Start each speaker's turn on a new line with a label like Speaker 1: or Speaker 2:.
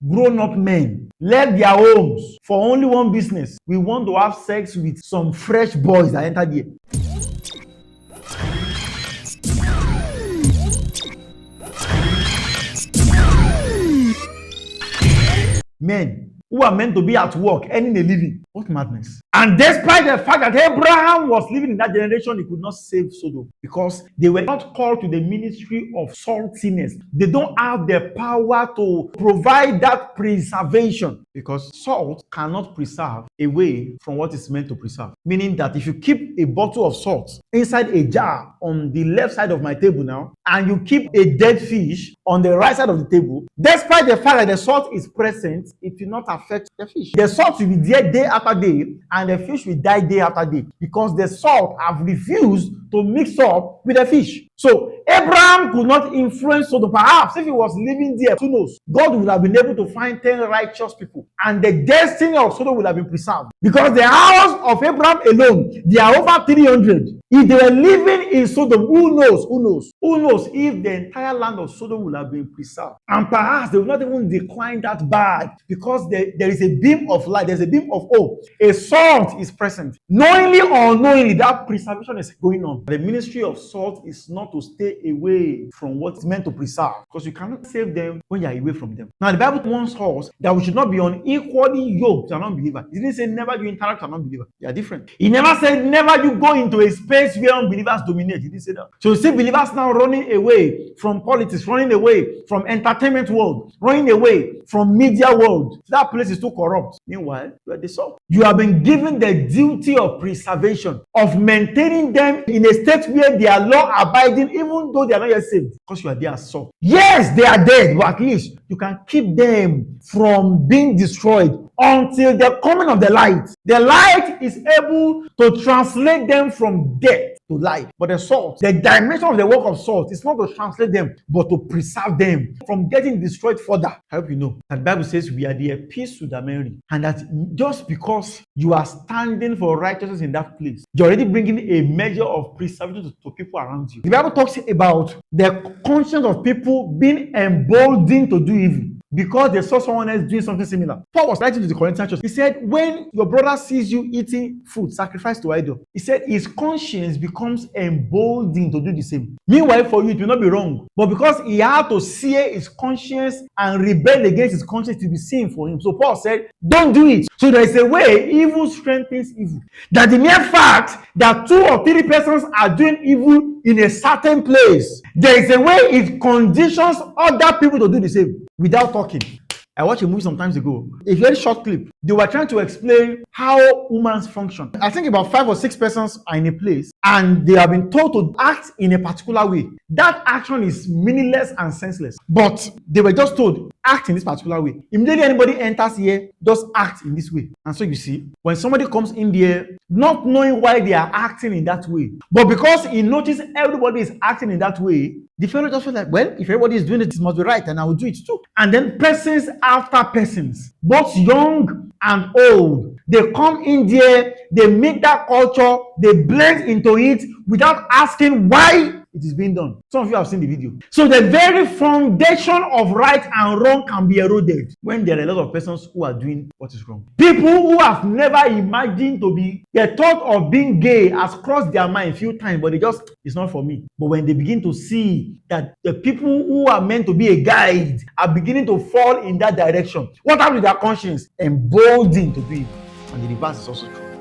Speaker 1: grown-up men left their homes for only one business. We want to have sex with some fresh boys that entered here. Men who are meant to be at work, earning a living. What madness. And despite the fact that Abraham was living in that generation, he could not save Sodom because they were not called to the ministry of saltiness. They don't have the power to provide that preservation because salt cannot preserve away from what is meant to preserve. Meaning that if you keep a bottle of salt inside a jar on the left side of my table now, and you keep a dead fish on the right side of the table, despite the fact that the salt is present, it will not affect the fish. The salt will be there day after day, and the fish will die day after day because the salt have refused to mix up with the fish. So Abraham could not influence Sodom. Perhaps if he was living there, who knows? God would have been able to find 10 righteous people, and the destiny of Sodom would have been preserved. Because the house of Abraham alone, they are over 300. If they were living in Sodom, who knows? Who knows if the entire land of Sodom would have been preserved? And perhaps they will not even decline that bad because there is a beam of light, there's a beam of hope. A salt is present. Knowingly or unknowingly, that preservation is going on. The ministry of salt is not to stay away from what's meant to preserve, because you cannot save them when you are away from them. Now, the Bible warns us that we should not be unequally yoked to an unbeliever. It didn't say never you interact with an unbeliever. They are different. It never said never you go into a space where unbelievers dominate. It didn't say that. So you see believers now running away from politics, running away from entertainment world, running away from media world. That place is too corrupt. Meanwhile, you are the salt. You have been given the duty of preservation, of maintaining them in a state where they are law abiding, even though they are not yet saved, because you are their salt. Yes, they are dead, but at least you can keep them from being destroyed until the coming of the light. The light is able to translate them from death to life. But the salt, the dimension of the work of salt is not to translate them, but to preserve them from getting destroyed further. I hope you know that the Bible says we are the epistle that Mary, and that just because you are standing for righteousness in that place, you're already bringing a measure of preservation to people around you. The Bible talks about the conscience of people being emboldened to do evil because they saw someone else doing something similar. Paul was writing to the Corinthian church. He said, when your brother sees you eating food sacrificed to idol, he said his conscience becomes emboldened to do the same. Meanwhile, for you, it will not be wrong. But because he had to sear his conscience and rebel against his conscience to be sin for him. So Paul said, don't do it. So there is a way evil strengthens evil. That the mere fact that 2 or 3 persons are doing evil in a certain place, there is a way it conditions other people to do the same without talking. I watched a movie some time ago, a very short clip. They were trying to explain how humans function. I think about 5 or 6 persons are in a place and they have been told to act in a particular way. That action is meaningless and senseless. But they were just told, act in this particular way. Immediately anybody enters here, just act in this way. And so you see, when somebody comes in there, not knowing why they are acting in that way, but because he noticed everybody is acting in that way, the fellow just felt like, well, if everybody is doing it, it must be right, and I will do it too. And then persons after persons, both young and old, they come in there, they make that culture, they blend into it without asking why it is being done. Some of you have seen the video. So the very foundation of right and wrong can be eroded when there are a lot of persons who are doing what is wrong. People who have never imagined to be, the thought of being gay has crossed their mind a few times, but it's not for me. But when they begin to see that the people who are meant to be a guide are beginning to fall in that direction, what happens with their conscience? Emboldened to do it. And the reverse is also true.